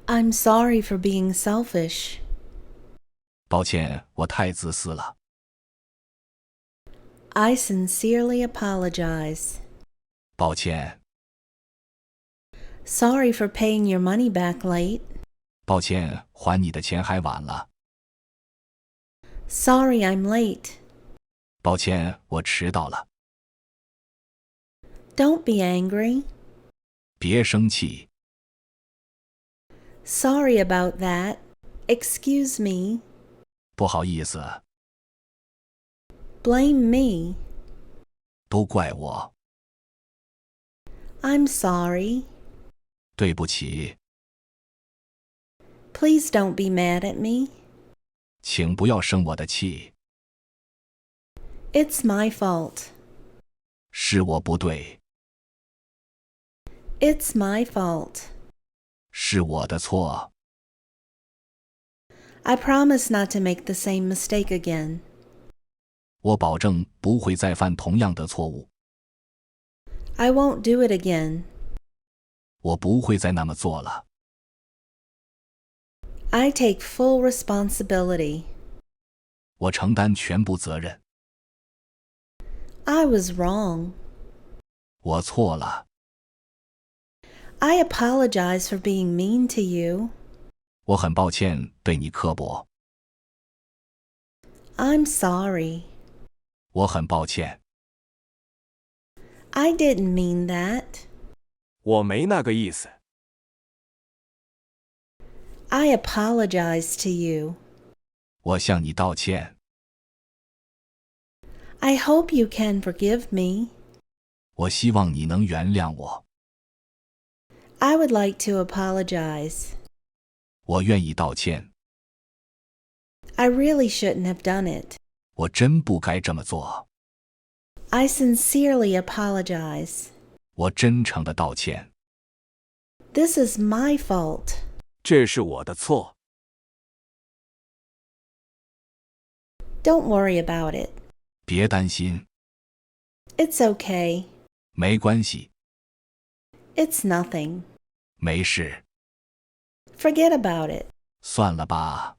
I'm sorry for being selfish. 抱歉，我太自私了。I sincerely apologize. 抱歉，Sorry for paying your money back late. 抱歉，还你的钱还晚了。Sorry I'm late. 抱歉，我迟到了。Don't be angry. 别生气。Sorry about that. Excuse me. 不好意思， Blame me. 都怪我。I'm sorry. 对不起， Please don't be mad at me. 请不要生我的气， It's my fault. 是我不对， It's my fault. 是我的错。I promise not to make the same mistake again. 我保证不会再犯同样的错误。I won't do it again. 我不会再那么做了。I take full responsibility. 我承担全部责任。I was wrong. 我错了。I apologize for being mean to you. 我很抱歉对你刻薄。I'm sorry. 我很抱歉。I didn't mean that. 我没那个意思。I apologize to you. 我向你道歉。I hope you can forgive me. 我希望你能原谅我。I would like to apologize. 我愿意道歉。I really shouldn't have done it. 我真不该这么做。I sincerely apologize. 我真诚地道歉。This is my fault. 这是我的错。Don't worry about it. 别担心， It's okay. 没关系， It's nothing. 没事， Forget about it. 算了吧。